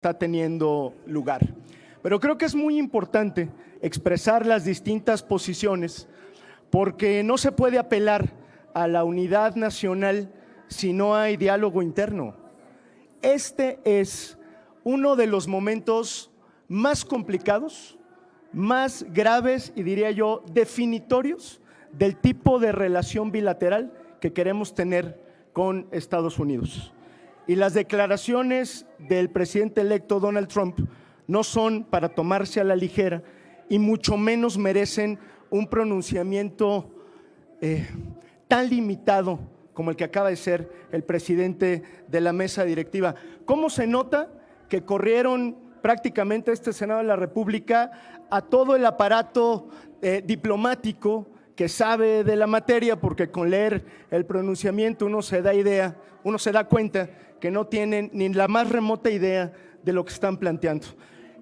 está teniendo lugar. Pero creo que es muy importante expresar las distintas posiciones porque no se puede apelar a la unidad nacional si no hay diálogo interno. Este es uno de los momentos más complicados, más graves y diría yo definitorios del tipo de relación bilateral que queremos tener con Estados Unidos. Y las declaraciones del presidente electo Donald Trump no son para tomarse a la ligera y mucho menos merecen un pronunciamiento tan limitado como el que acaba de ser el presidente de la mesa directiva. ¿Cómo se nota que corrieron prácticamente este Senado de la República a todo el aparato diplomático que sabe de la materia? Porque con leer el pronunciamiento uno se da cuenta que no tienen ni la más remota idea de lo que están planteando.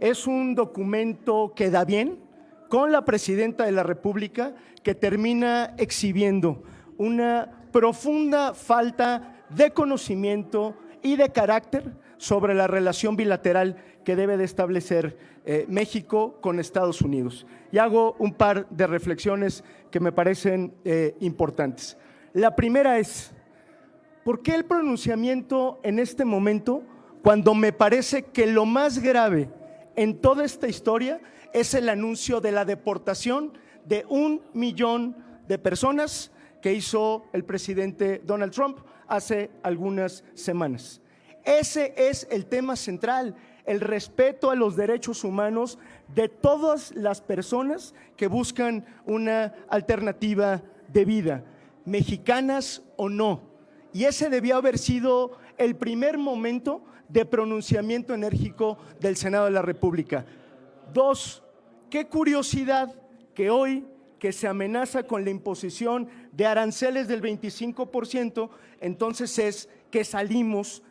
Es un documento que da bien con la presidenta de la República, que termina exhibiendo una profunda falta de conocimiento y de carácter sobre la relación bilateral que debe de establecer México con Estados Unidos. Y hago un par de reflexiones que me parecen importantes. La primera es, ¿por qué el pronunciamiento en este momento, cuando me parece que lo más grave en toda esta historia es el anuncio de la deportación de 1 millón de personas que hizo el presidente Donald Trump hace algunas semanas? Ese es el tema central, el respeto a los derechos humanos de todas las personas que buscan una alternativa de vida, mexicanas o no. Y ese debió haber sido el primer momento de pronunciamiento enérgico del Senado de la República. 2, qué curiosidad que hoy que se amenaza con la imposición de aranceles del 25%, entonces es que salimos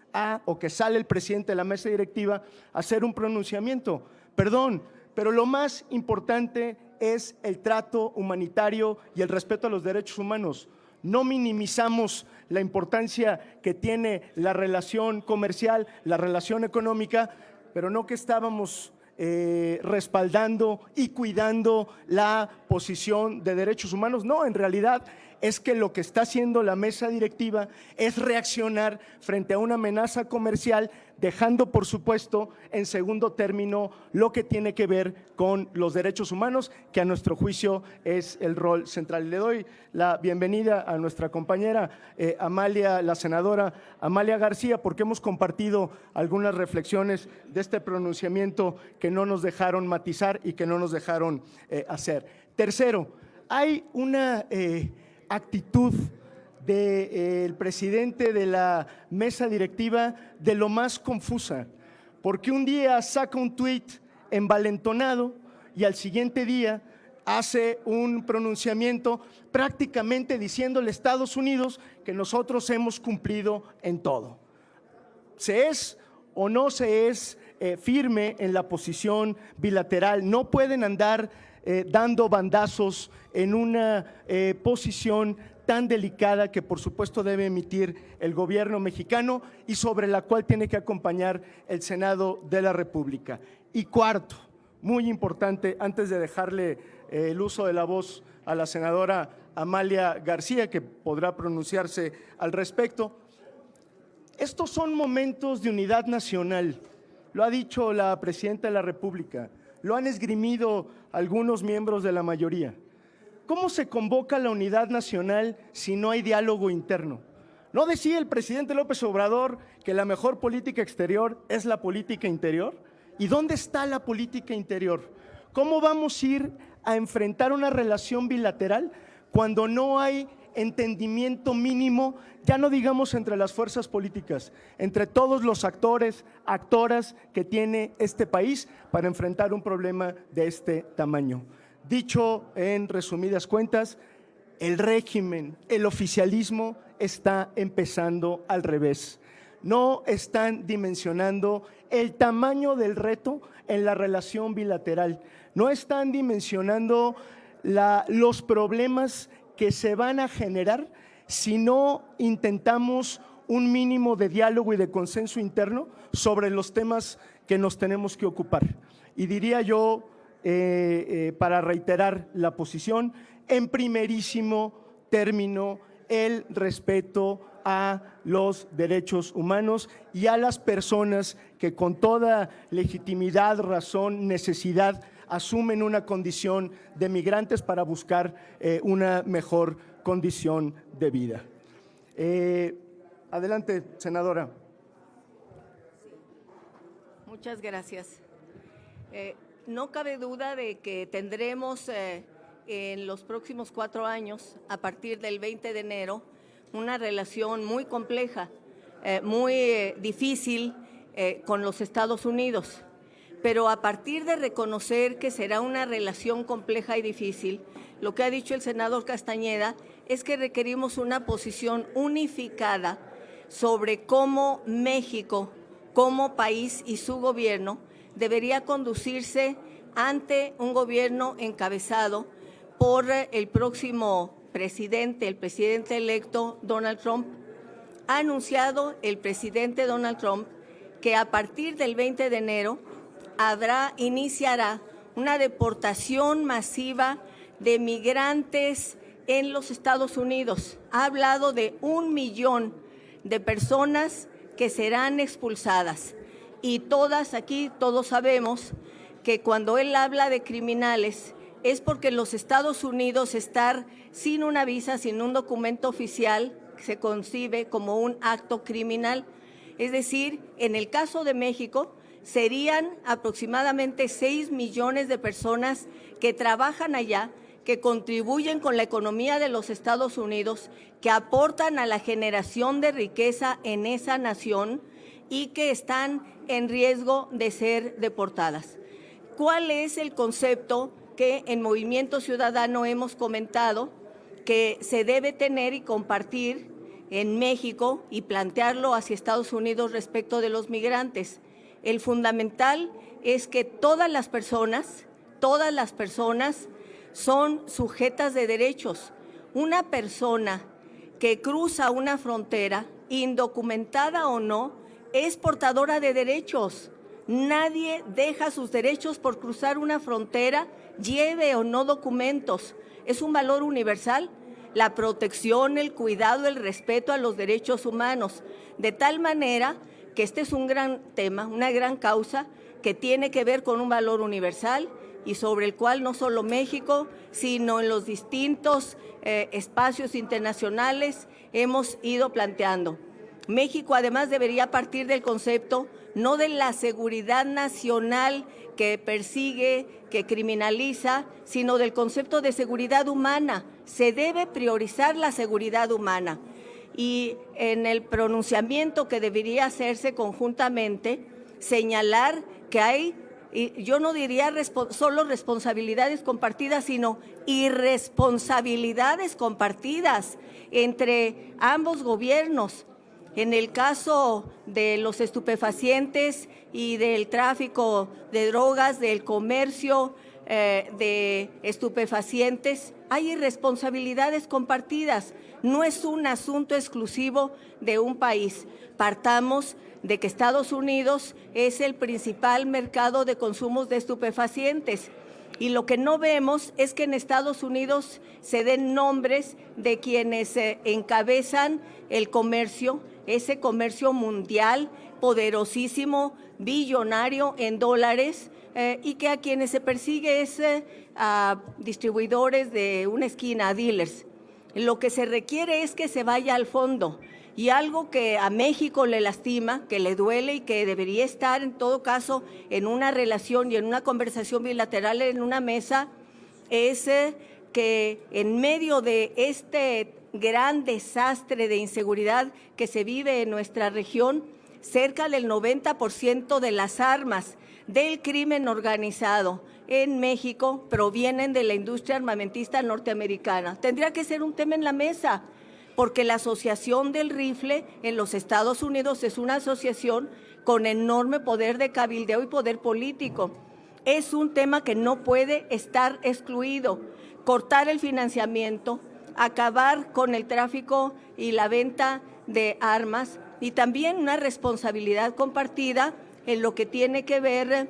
o que sale el presidente de la mesa directiva a hacer un pronunciamiento. Perdón, pero lo más importante es el trato humanitario y el respeto a los derechos humanos. No minimizamos la importancia que tiene la relación comercial, la relación económica, pero no que estábamos respaldando y cuidando la posición de derechos humanos. No, en realidad es que lo que está haciendo la mesa directiva es reaccionar frente a una amenaza comercial, dejando por supuesto en segundo término lo que tiene que ver con los derechos humanos, que a nuestro juicio es el rol central. Le doy la bienvenida a nuestra compañera Amalia, la senadora Amalia García, porque hemos compartido algunas reflexiones de este pronunciamiento que no nos dejaron matizar y que no nos dejaron hacer. Tercero, hay una actitud del presidente de la mesa directiva de lo más confusa, porque un día saca un tuit envalentonado y al siguiente día hace un pronunciamiento prácticamente diciéndole a Estados Unidos que nosotros hemos cumplido en todo. ¿Se es o no se es firme en la posición bilateral? No pueden andar dando bandazos en una posición tan delicada que por supuesto debe emitir el gobierno mexicano y sobre la cual tiene que acompañar el Senado de la República. Y cuarto, muy importante, antes de dejarle el uso de la voz a la senadora Amalia García, que podrá pronunciarse al respecto, estos son momentos de unidad nacional, lo ha dicho la presidenta de la República, lo han esgrimido algunos miembros de la mayoría. ¿Cómo se convoca la unidad nacional si no hay diálogo interno? ¿No decía el presidente López Obrador que la mejor política exterior es la política interior? ¿Y dónde está la política interior? ¿Cómo vamos a ir a enfrentar una relación bilateral cuando no hay entendimiento mínimo, ya no digamos entre las fuerzas políticas, entre todos los actores, actoras que tiene este país para enfrentar un problema de este tamaño? Dicho en resumidas cuentas, el régimen, el oficialismo está empezando al revés. No están dimensionando el tamaño del reto en la relación bilateral, no están dimensionando los problemas que se van a generar si no intentamos un mínimo de diálogo y de consenso interno sobre los temas que nos tenemos que ocupar. Y diría yo, para reiterar la posición, en primerísimo término, el respeto a los derechos humanos y a las personas que con toda legitimidad, razón, necesidad, asumen una condición de migrantes para buscar una mejor condición de vida. Adelante, senadora. Muchas gracias. No cabe duda de que tendremos en los próximos 4 años, a partir del 20 de enero, una relación muy compleja, muy difícil con los Estados Unidos. Pero a partir de reconocer que será una relación compleja y difícil, lo que ha dicho el senador Castañeda es que requerimos una posición unificada sobre cómo México, como país y su gobierno, debería conducirse ante un gobierno encabezado por el próximo presidente, el presidente electo Donald Trump. Ha anunciado el presidente Donald Trump que a partir del 20 de enero iniciará una deportación masiva de migrantes en los Estados Unidos. Ha hablado de 1 millón de personas que serán expulsadas. Y todos sabemos que cuando él habla de criminales es porque los Estados Unidos estar sin una visa, sin un documento oficial, se concibe como un acto criminal. Es decir, en el caso de México, serían aproximadamente 6 millones de personas que trabajan allá, que contribuyen con la economía de los Estados Unidos, que aportan a la generación de riqueza en esa nación y que están en riesgo de ser deportadas. ¿Cuál es el concepto que en Movimiento Ciudadano hemos comentado que se debe tener y compartir en México y plantearlo hacia Estados Unidos respecto de los migrantes? El fundamental es que todas las personas son sujetas de derechos. Una persona que cruza una frontera, indocumentada o no, es portadora de derechos. Nadie deja sus derechos por cruzar una frontera, lleve o no documentos. Es un valor universal, la protección, el cuidado, el respeto a los derechos humanos, de tal manera que este es un gran tema, una gran causa que tiene que ver con un valor universal y sobre el cual no solo México, sino en los distintos espacios internacionales hemos ido planteando. México además debería partir del concepto no de la seguridad nacional que persigue, que criminaliza, sino del concepto de seguridad humana. Se debe priorizar la seguridad humana. Y en el pronunciamiento que debería hacerse conjuntamente, señalar que hay, yo no diría solo responsabilidades compartidas, sino irresponsabilidades compartidas entre ambos gobiernos. En el caso de los estupefacientes y del tráfico de drogas, del comercio de estupefacientes, hay irresponsabilidades compartidas. No es un asunto exclusivo de un país. Partamos de que Estados Unidos es el principal mercado de consumos de estupefacientes. Y lo que no vemos es que en Estados Unidos se den nombres de quienes encabezan el comercio, ese comercio mundial, poderosísimo, billonario en dólares, y que a quienes se persigue es a distribuidores de una esquina, a dealers. Lo que se requiere es que se vaya al fondo. Y algo que a México le lastima, que le duele y que debería estar en todo caso en una relación y en una conversación bilateral en una mesa, es que en medio de este gran desastre de inseguridad que se vive en nuestra región, cerca del 90% de las armas del crimen organizado en México provienen de la industria armamentista norteamericana. Tendría que ser un tema en la mesa, porque la asociación del rifle en los Estados Unidos es una asociación con enorme poder de cabildeo y poder político. Es un tema que no puede estar excluido. Cortar el financiamiento, acabar con el tráfico y la venta de armas y también una responsabilidad compartida en lo que tiene que ver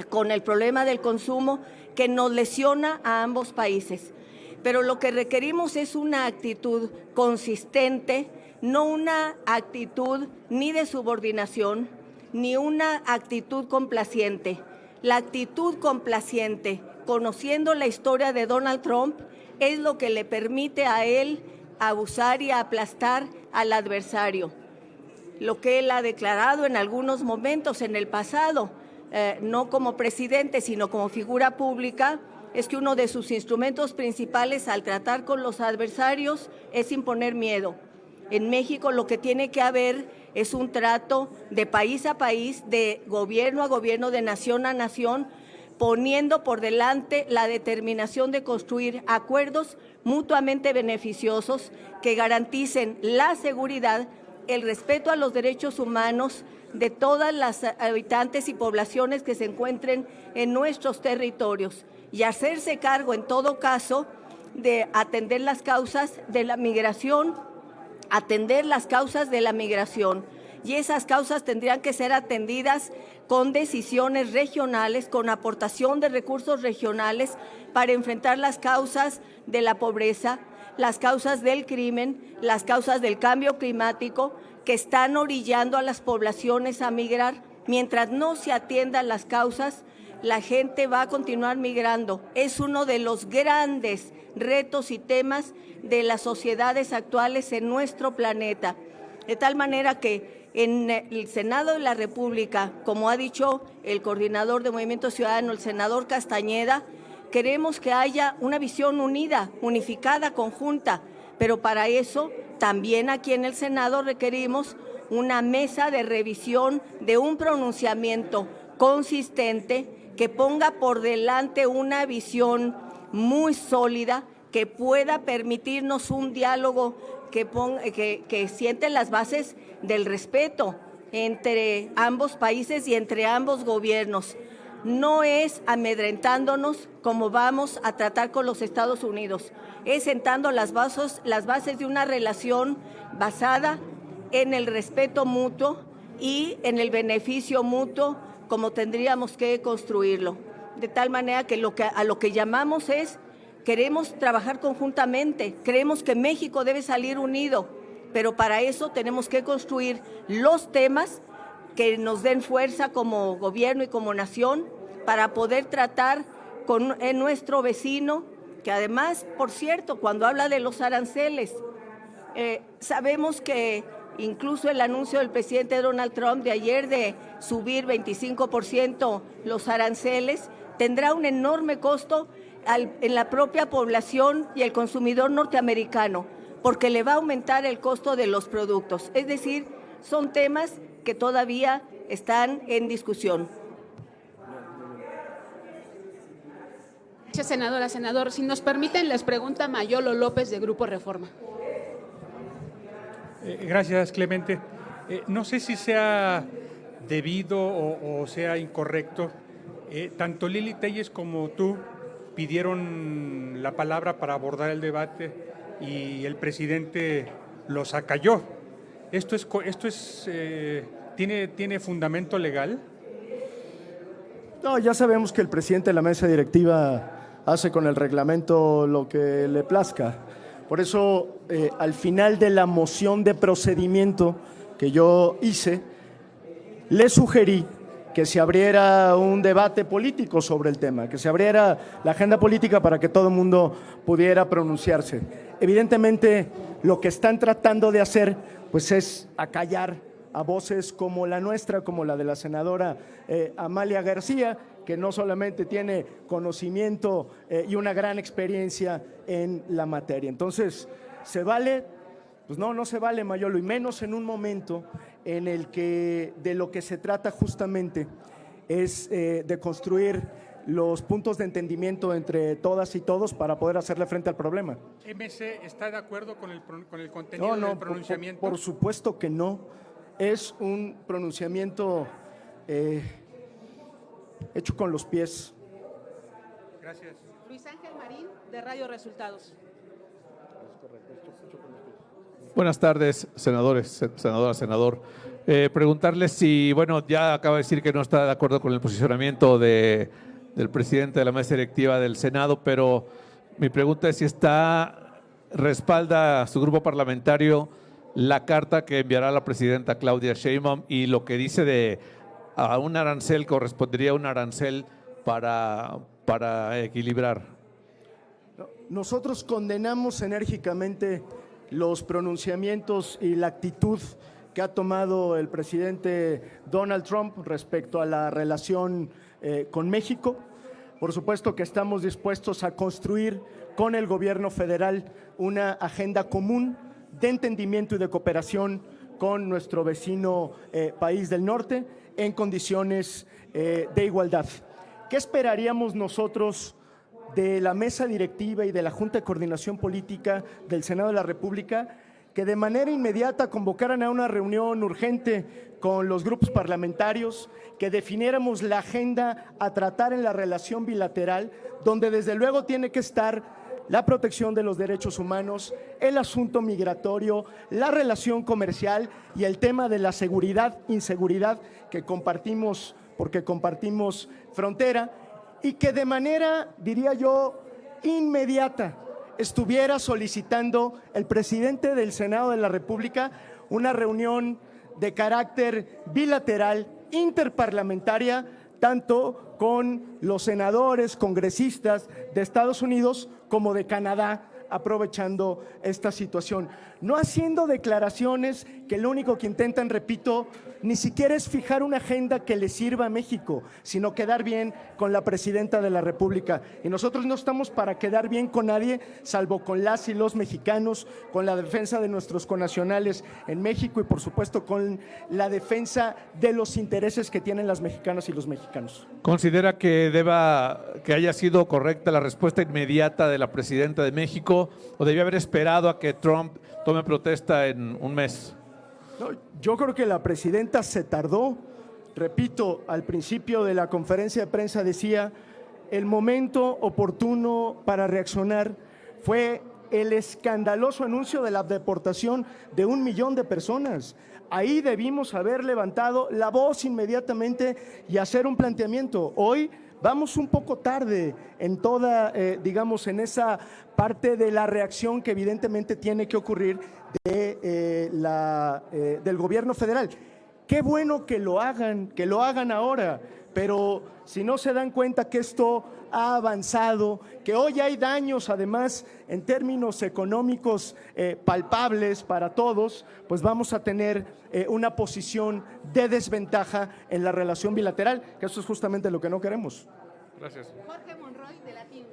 con el problema del consumo que nos lesiona a ambos países. Pero lo que requerimos es una actitud consistente, no una actitud ni de subordinación, ni una actitud complaciente. La actitud complaciente, conociendo la historia de Donald Trump, es lo que le permite a él abusar y aplastar al adversario. Lo que él ha declarado en algunos momentos en el pasado, no como presidente, sino como figura pública, es que uno de sus instrumentos principales al tratar con los adversarios es imponer miedo. En México lo que tiene que haber es un trato de país a país, de gobierno a gobierno, de nación a nación, poniendo por delante la determinación de construir acuerdos mutuamente beneficiosos que garanticen la seguridad, el respeto a los derechos humanos de todas las habitantes y poblaciones que se encuentren en nuestros territorios y hacerse cargo, en todo caso, de atender las causas de la migración, y esas causas tendrían que ser atendidas con decisiones regionales, con aportación de recursos regionales para enfrentar las causas de la pobreza, las causas del crimen, las causas del cambio climático que están orillando a las poblaciones a migrar. Mientras no se atiendan las causas, la gente va a continuar migrando. Es uno de los grandes retos y temas de las sociedades actuales en nuestro planeta. De tal manera que en el Senado de la República, como ha dicho el coordinador de Movimiento Ciudadano, el senador Castañeda, queremos que haya una visión unida, unificada, conjunta, pero para eso también aquí en el Senado requerimos una mesa de revisión de un pronunciamiento consistente que ponga por delante una visión muy sólida que pueda permitirnos un diálogo que siente las bases del respeto entre ambos países y entre ambos gobiernos. No es amedrentándonos como vamos a tratar con los Estados Unidos, es sentando las bases de una relación basada en el respeto mutuo y en el beneficio mutuo, como tendríamos que construirlo. De tal manera que a lo que llamamos es, queremos trabajar conjuntamente, creemos que México debe salir unido, pero para eso tenemos que construir los temas que nos den fuerza como gobierno y como nación para poder tratar con nuestro vecino, que además, por cierto, cuando habla de los aranceles, sabemos que incluso el anuncio del presidente Donald Trump de ayer de subir 25% los aranceles tendrá un enorme costo en la propia población y el consumidor norteamericano, porque le va a aumentar el costo de los productos. Es decir, son temas que todavía están en discusión. Gracias, senadora. Senador, si nos permiten, les pregunta Mayolo López, de Grupo Reforma. Gracias, Clemente. No sé si sea debido o sea incorrecto. Tanto Lili Telles como tú pidieron la palabra para abordar el debate y el presidente los acalló. ¿Tiene fundamento legal? No, ya sabemos que el presidente de la mesa directiva hace con el reglamento lo que le plazca. Por eso, al final de la moción de procedimiento que yo hice, le sugerí que se abriera un debate político sobre el tema, que se abriera la agenda política para que todo el mundo pudiera pronunciarse. Evidentemente, lo que están tratando de hacer, pues, es acallar a voces como la nuestra, como la de la senadora Amalia García, que no solamente tiene conocimiento y una gran experiencia en la materia. Entonces, ¿se vale? Pues no se vale, Mayolo, y menos en un momento en el que de lo que se trata justamente es de construir los puntos de entendimiento entre todas y todos para poder hacerle frente al problema. ¿MC está de acuerdo con el contenido del pronunciamiento? Por supuesto que no. Es un pronunciamiento hecho con los pies. Gracias. Luis Ángel Marín, de Radio Resultados. Buenas tardes, senadores, senadora, senador. Preguntarle si, bueno, ya acaba de decir que no está de acuerdo con el posicionamiento del presidente de la mesa directiva del Senado, pero mi pregunta es si respalda a su grupo parlamentario la carta que enviará la presidenta Claudia Sheinbaum y lo que dice a un arancel, correspondería a un arancel para equilibrar. Nosotros condenamos enérgicamente los pronunciamientos y la actitud que ha tomado el presidente Donald Trump respecto a la relación con México. Por supuesto que estamos dispuestos a construir con el gobierno federal una agenda común de entendimiento y de cooperación con nuestro vecino país del norte en condiciones de igualdad. ¿Qué esperaríamos nosotros de la mesa directiva y de la Junta de Coordinación Política del Senado de la República? Que de manera inmediata convocaran a una reunión urgente con los grupos parlamentarios, que definiéramos la agenda a tratar en la relación bilateral, donde desde luego tiene que estar la protección de los derechos humanos, el asunto migratorio, la relación comercial y el tema de la seguridad, inseguridad que compartimos porque compartimos frontera, y que de manera, diría yo, inmediata estuviera solicitando el presidente del Senado de la República una reunión de carácter bilateral, interparlamentaria, tanto con los senadores, congresistas de Estados Unidos como de Canadá, aprovechando esta situación. No haciendo declaraciones que lo único que intentan, repito, ni siquiera es fijar una agenda que le sirva a México, sino quedar bien con la presidenta de la República. Y nosotros no estamos para quedar bien con nadie, salvo con las y los mexicanos, con la defensa de nuestros connacionales en México y por supuesto con la defensa de los intereses que tienen las mexicanas y los mexicanos. ¿Considera que haya sido correcta la respuesta inmediata de la presidenta de México o debía haber esperado a que Trump tome protesta en un mes? No, yo creo que la presidenta se tardó. Repito, al principio de la conferencia de prensa decía, el momento oportuno para reaccionar fue el escandaloso anuncio de la deportación de 1 millón de personas. Ahí debimos haber levantado la voz inmediatamente y hacer un planteamiento. Hoy vamos un poco tarde en toda, digamos, en esa parte de la reacción que evidentemente tiene que ocurrir del gobierno federal. Qué bueno que lo hagan ahora, pero si no se dan cuenta que esto ha avanzado, que hoy hay daños además en términos económicos palpables para todos, pues vamos a tener una posición de desventaja en la relación bilateral, que eso es justamente lo que no queremos. Gracias. Jorge Monroy, de Latinos.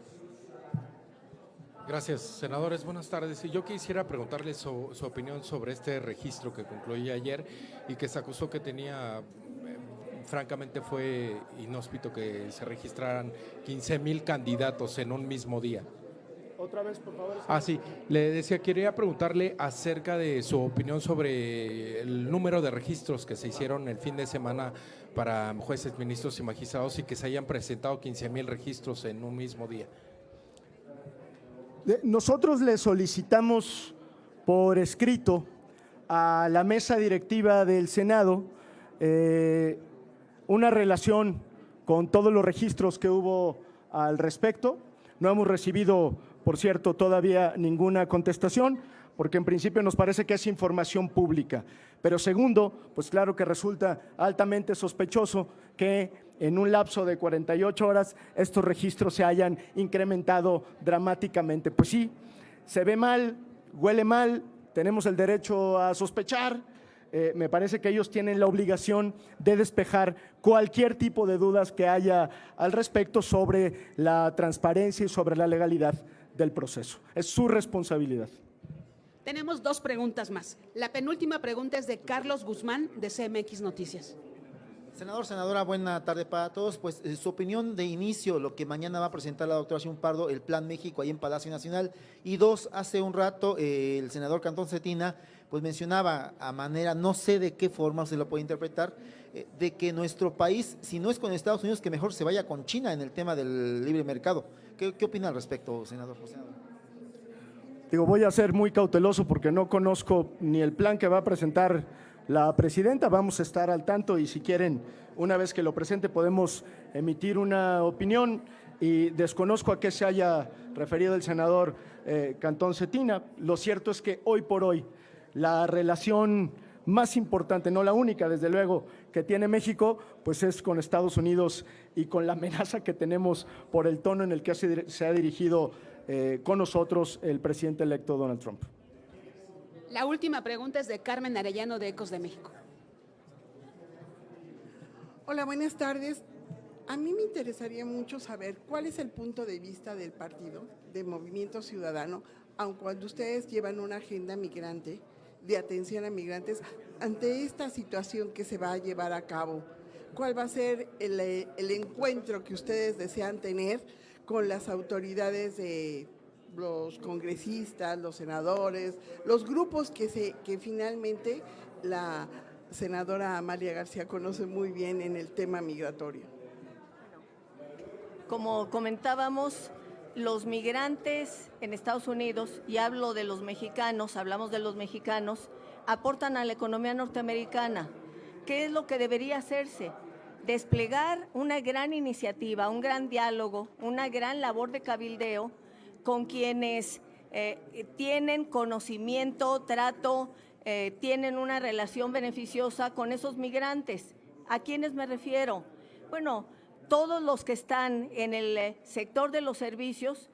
Gracias, senadores. Buenas tardes. Yo quisiera preguntarle su opinión sobre este registro que concluyó ayer y que se acusó que tenía, francamente fue inhóspito que se registraran 15,000 candidatos en un mismo día. Otra vez, por favor. Sí, le decía, quería preguntarle acerca de su opinión sobre el número de registros que se hicieron el fin de semana para jueces, ministros y magistrados y que se hayan presentado 15,000 registros en un mismo día. Nosotros le solicitamos por escrito a la mesa directiva del Senado una relación con todos los registros que hubo al respecto. No hemos recibido, por cierto, todavía ninguna contestación, porque en principio nos parece que es información pública. Pero segundo, pues claro que resulta altamente sospechoso que en un lapso de 48 horas estos registros se hayan incrementado dramáticamente. Pues sí, se ve mal, huele mal, tenemos el derecho a sospechar. Me parece que ellos tienen la obligación de despejar cualquier tipo de dudas que haya al respecto sobre la transparencia y sobre la legalidad del proceso. Es su responsabilidad. Tenemos 2 preguntas más. La penúltima pregunta es de Carlos Guzmán, de CMX Noticias. Senador, senadora, buena tarde para todos. Pues su opinión de inicio, lo que mañana va a presentar la doctora Sheinbaum Pardo, el Plan México ahí en Palacio Nacional. Y 2, hace un rato el senador Cantón Cetina pues mencionaba a manera, no sé de qué forma usted lo puede interpretar, de que nuestro país, si no es con Estados Unidos, que mejor se vaya con China en el tema del libre mercado. ¿Qué opina al respecto, senador? Digo, voy a ser muy cauteloso porque no conozco ni el plan que va a presentar la presidenta. Vamos a estar al tanto y si quieren, una vez que lo presente, podemos emitir una opinión. Y desconozco a qué se haya referido el senador Cantón Cetina. Lo cierto es que hoy por hoy la relación más importante, no la única, desde luego, que tiene México, pues es con Estados Unidos y con la amenaza que tenemos por el tono en el que se ha dirigido con nosotros el presidente electo Donald Trump. La última pregunta es de Carmen Arellano, de Ecos de México. Hola, buenas tardes. A mí me interesaría mucho saber cuál es el punto de vista del partido, de Movimiento Ciudadano, aun cuando ustedes llevan una agenda migrante, de atención a migrantes, ante esta situación que se va a llevar a cabo. ¿Cuál va a ser el encuentro que ustedes desean tener con las autoridades de los congresistas, los senadores, los grupos que finalmente la senadora Amalia García conoce muy bien en el tema migratorio? Como comentábamos, los migrantes en Estados Unidos, y hablo de los mexicanos, hablamos de los mexicanos, aportan a la economía norteamericana. ¿Qué es lo que debería hacerse? Desplegar una gran iniciativa, un gran diálogo, una gran labor de cabildeo con quienes tienen conocimiento, trato, tienen una relación beneficiosa con esos migrantes. ¿A quiénes me refiero? Bueno, todos los que están en el sector de los servicios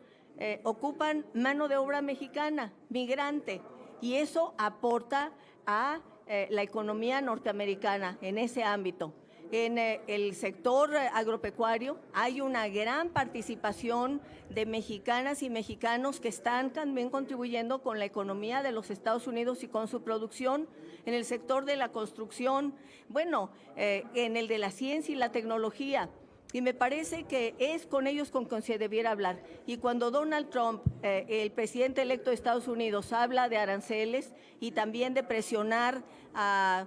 ocupan mano de obra mexicana, migrante, y eso aporta a la economía norteamericana en ese ámbito. En el sector agropecuario hay una gran participación de mexicanas y mexicanos que están también contribuyendo con la economía de los Estados Unidos y con su producción. En el sector de la construcción, bueno, en el de la ciencia y la tecnología. Y me parece que es con ellos con quien se debiera hablar. Y cuando Donald Trump, el presidente electo de Estados Unidos, habla de aranceles y también de presionar a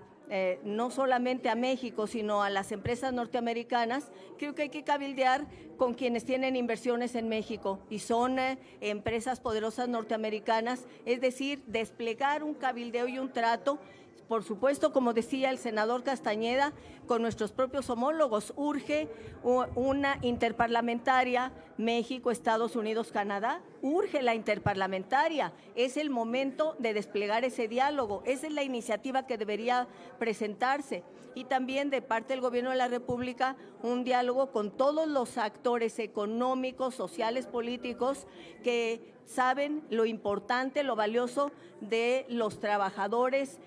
no solamente a México, sino a las empresas norteamericanas, creo que hay que cabildear con quienes tienen inversiones en México y son empresas poderosas norteamericanas, es decir, desplegar un cabildeo y un trato. Por supuesto, como decía el senador Castañeda, con nuestros propios homólogos. Urge una interparlamentaria México, Estados Unidos, Canadá. Urge la interparlamentaria. Es el momento de desplegar ese diálogo. Esa es la iniciativa que debería presentarse. Y también de parte del Gobierno de la República, un diálogo con todos los actores económicos, sociales, políticos, que saben lo importante, lo valioso de los trabajadores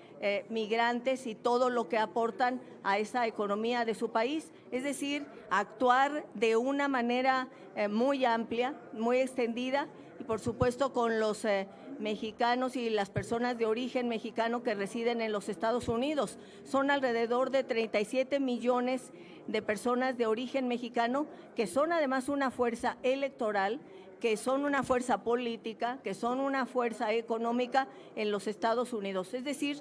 migrantes y todo lo que aportan a esa economía de su país. Es decir, actuar de una manera muy amplia, muy extendida y por supuesto con los mexicanos y las personas de origen mexicano que residen en los Estados Unidos. Son alrededor de 37 millones de personas de origen mexicano que son además una fuerza electoral, que son una fuerza política, que son una fuerza económica en los Estados Unidos. Es decir,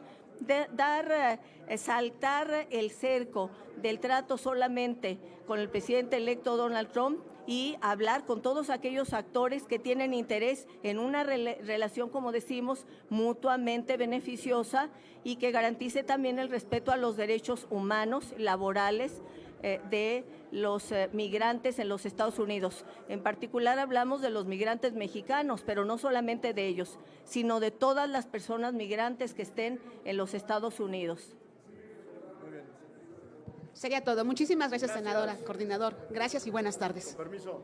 saltar el cerco del trato solamente con el presidente electo Donald Trump y hablar con todos aquellos actores que tienen interés en una relación, como decimos, mutuamente beneficiosa y que garantice también el respeto a los derechos humanos, laborales, de los migrantes en los Estados Unidos. En particular hablamos de los migrantes mexicanos, pero no solamente de ellos, sino de todas las personas migrantes que estén en los Estados Unidos. Sería todo. Muchísimas gracias, senadora, coordinador. Gracias y buenas tardes. Con permiso.